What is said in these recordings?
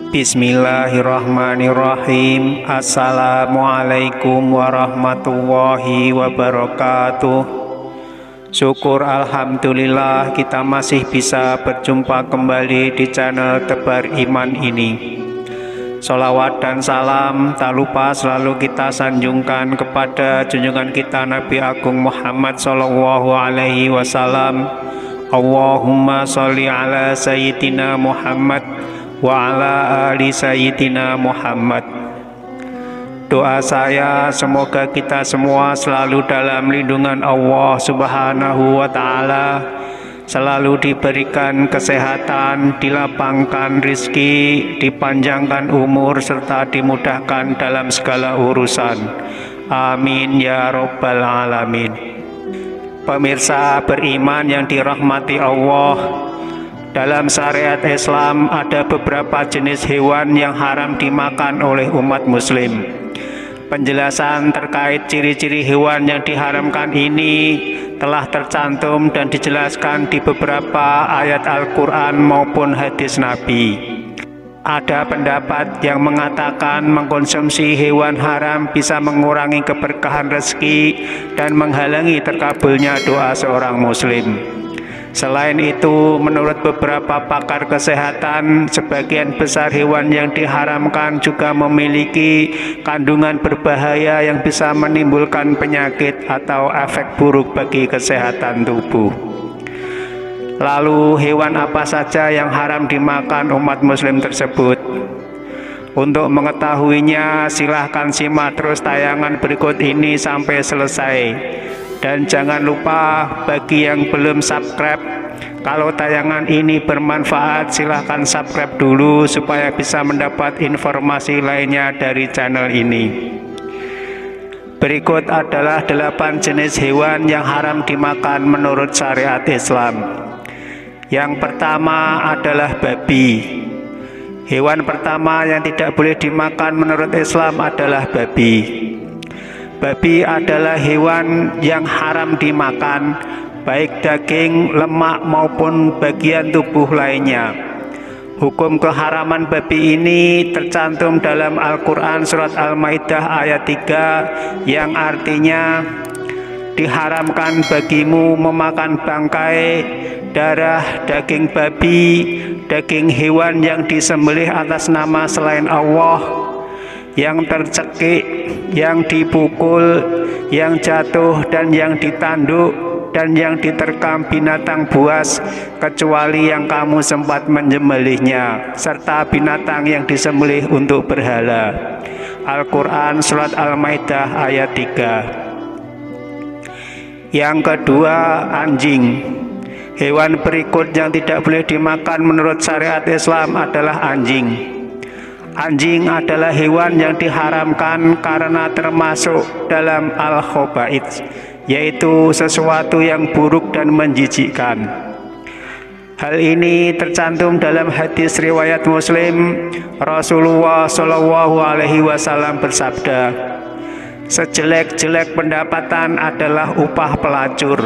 Bismillahirrahmanirrahim. Assalamualaikum warahmatullahi wabarakatuh. Syukur alhamdulillah kita masih bisa berjumpa kembali di channel Tebar Iman ini. Sholawat dan salam tak lupa selalu kita sanjungkan kepada junjungan kita Nabi Agung Muhammad Sallallahu Alaihi Wasallam. Allahumma sholli ala Sayyidina Muhammad wa ala ali Sayyidina Muhammad. Doa saya semoga kita semua selalu dalam lindungan Allah Subhanahu wa Ta'ala, selalu diberikan kesehatan, dilapangkan rizki, dipanjangkan umur, serta dimudahkan dalam segala urusan. Amin ya Rabbal Alamin. Pemirsa beriman yang dirahmati Allah, dalam syariat Islam ada beberapa jenis hewan yang haram dimakan oleh umat muslim. Penjelasan terkait ciri-ciri hewan yang diharamkan ini telah tercantum dan dijelaskan di beberapa ayat Al-Quran maupun hadis Nabi. Ada pendapat yang mengatakan mengkonsumsi hewan haram bisa mengurangi keberkahan rezeki dan menghalangi terkabulnya doa seorang muslim. Selain itu, menurut beberapa pakar kesehatan, sebagian besar hewan yang diharamkan juga memiliki kandungan berbahaya yang bisa menimbulkan penyakit atau efek buruk bagi kesehatan tubuh. Lalu, hewan apa saja yang haram dimakan umat muslim tersebut? Untuk mengetahuinya, silahkan simak terus tayangan berikut ini sampai selesai. Dan jangan lupa bagi yang belum subscribe, kalau tayangan ini bermanfaat silahkan subscribe dulu supaya bisa mendapat informasi lainnya dari channel ini. Berikut adalah 8 jenis hewan yang haram dimakan menurut syariat Islam. Yang pertama adalah babi. Hewan pertama yang tidak boleh dimakan menurut Islam adalah babi. Babi adalah hewan yang haram dimakan, baik daging, lemak maupun bagian tubuh lainnya. Hukum keharaman babi ini tercantum dalam Al-Quran surat Al-Maidah ayat 3 yang artinya, diharamkan bagimu memakan bangkai, darah, daging babi, daging hewan yang disembelih atas nama selain Allah, yang tercekik, yang dipukul, yang jatuh, dan yang ditanduk, dan yang diterkam binatang buas, kecuali yang kamu sempat menyembelihnya, serta binatang yang disembelih untuk berhala. Al-Quran surat Al-Maidah ayat 3. Yang kedua, anjing. Hewan berikut yang tidak boleh dimakan menurut syariat Islam adalah anjing. Anjing adalah hewan yang diharamkan karena termasuk dalam al-khaba'its, yaitu sesuatu yang buruk dan menjijikkan. Hal ini tercantum dalam hadis riwayat Muslim. Rasulullah Shallallahu Alaihi Wasallam bersabda, sejelek-jelek pendapatan adalah upah pelacur,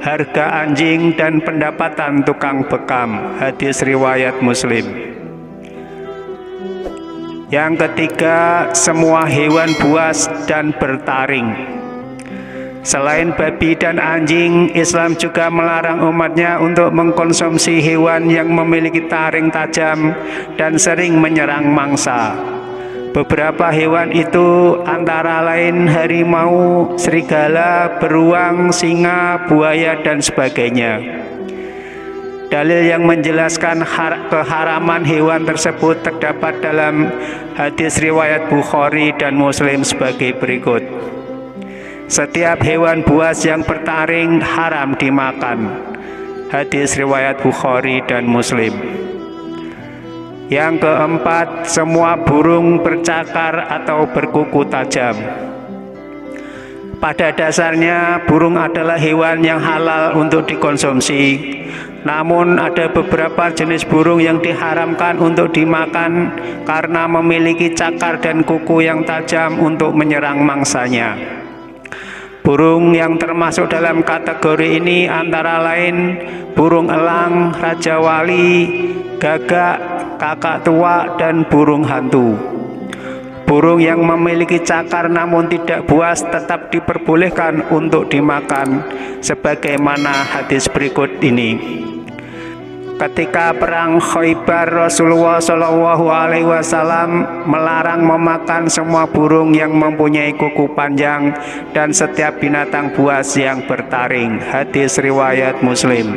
harga anjing dan pendapatan tukang bekam. Hadis riwayat Muslim. Yang ketiga, semua hewan buas dan bertaring. Selain babi dan anjing, Islam juga melarang umatnya untuk mengkonsumsi hewan yang memiliki taring tajam dan sering menyerang mangsa. Beberapa hewan itu antara lain harimau, serigala, beruang, singa, buaya, dan sebagainya. Dalil yang menjelaskan keharaman hewan tersebut terdapat dalam hadis riwayat Bukhari dan Muslim sebagai berikut. Setiap hewan buas yang bertaring haram dimakan. Hadis riwayat Bukhari dan Muslim. Yang keempat, semua burung bercakar atau berkuku tajam. Pada dasarnya, burung adalah hewan yang halal untuk dikonsumsi. Namun ada beberapa jenis burung yang diharamkan untuk dimakan karena memiliki cakar dan kuku yang tajam untuk menyerang mangsanya. Burung yang termasuk dalam kategori ini antara lain burung elang, raja wali, gagak, kakak tua, dan burung hantu. Burung yang memiliki cakar namun tidak buas tetap diperbolehkan untuk dimakan, sebagaimana hadis berikut ini. Ketika perang Khaybar, Rasulullah SAW melarang memakan semua burung yang mempunyai kuku panjang dan setiap binatang buas yang bertaring. Hadis riwayat Muslim.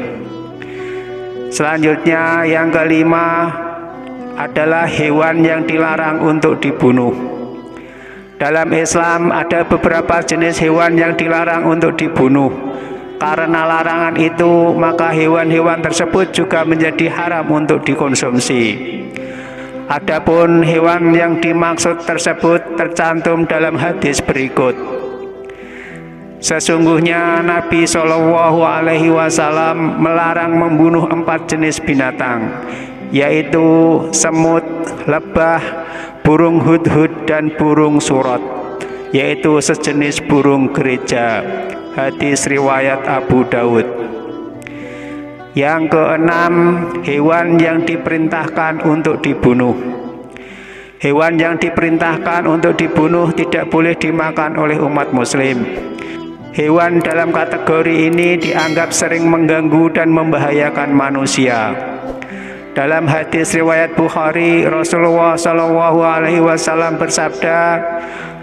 Selanjutnya yang kelima adalah hewan yang dilarang untuk dibunuh. Dalam Islam ada beberapa jenis hewan yang dilarang untuk dibunuh. Karena larangan itu, maka hewan-hewan tersebut juga menjadi haram untuk dikonsumsi. Adapun hewan yang dimaksud tersebut tercantum dalam hadis berikut. Sesungguhnya Nabi SAW melarang membunuh 4 jenis binatang, yaitu semut, lebah, burung hudhud, dan burung surot, yaitu sejenis burung gereja. Hadis riwayat Abu Daud. Yang keenam, hewan yang diperintahkan untuk dibunuh. Hewan yang diperintahkan untuk dibunuh tidak boleh dimakan oleh umat muslim. Hewan dalam kategori ini dianggap sering mengganggu dan membahayakan manusia. Dalam hadis riwayat Bukhari, Rasulullah SAW bersabda,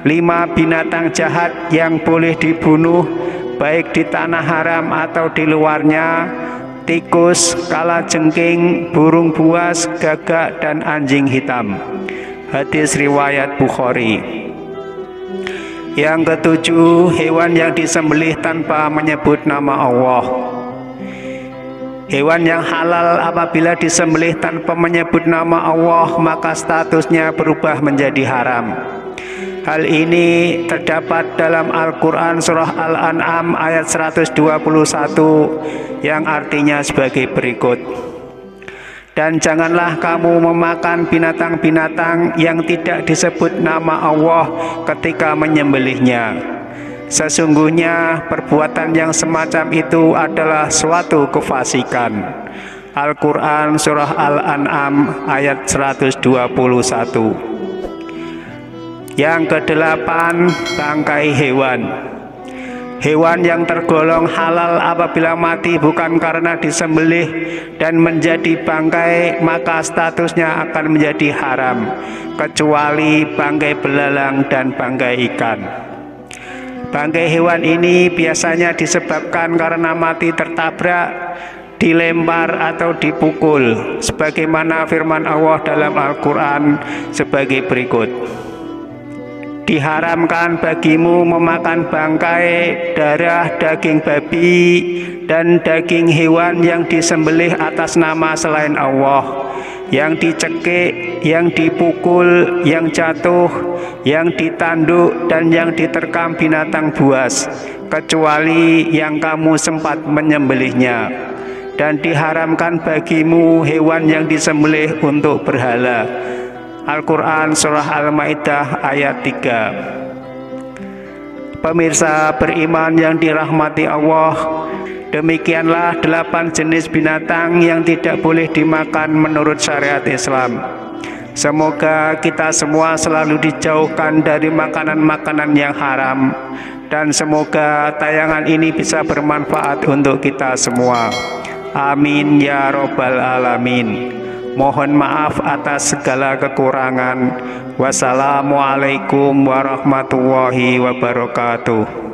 5 binatang jahat yang boleh dibunuh baik di tanah haram atau di luarnya: tikus, kalajengking, burung buas, gagak, dan anjing hitam. Hadis riwayat Bukhari. Yang ketujuh, hewan yang disembelih tanpa menyebut nama Allah. Hewan yang halal apabila disembelih tanpa menyebut nama Allah, maka statusnya berubah menjadi haram. Hal ini terdapat dalam Al-Quran surah Al-An'am ayat 121 yang artinya sebagai berikut. Dan janganlah kamu memakan binatang-binatang yang tidak disebut nama Allah ketika menyembelihnya. Sesungguhnya perbuatan yang semacam itu adalah suatu kefasikan. Al-Quran surah Al-An'am ayat 121. Yang kedelapan, bangkai hewan. Hewan yang tergolong halal apabila mati bukan karena disembelih dan menjadi bangkai, maka statusnya akan menjadi haram, kecuali bangkai belalang dan bangkai ikan. Bangkai hewan ini biasanya disebabkan karena mati tertabrak, dilempar, atau dipukul, sebagaimana firman Allah dalam Al-Quran sebagai berikut. Diharamkan bagimu memakan bangkai, darah, daging babi, dan daging hewan yang disembelih atas nama selain Allah, yang dicekik, yang dipukul, yang jatuh, yang ditanduk, dan yang diterkam binatang buas, kecuali yang kamu sempat menyembelihnya. Dan diharamkan bagimu hewan yang disembelih untuk berhala. Al-Quran surah Al-Ma'idah ayat 3. Pemirsa beriman yang dirahmati Allah, demikianlah 8 jenis binatang yang tidak boleh dimakan menurut syariat Islam. Semoga kita semua selalu dijauhkan dari makanan-makanan yang haram, dan semoga tayangan ini bisa bermanfaat untuk kita semua. Amin ya robbal alamin. Mohon maaf atas segala kekurangan. Wassalamualaikum warahmatullahi wabarakatuh.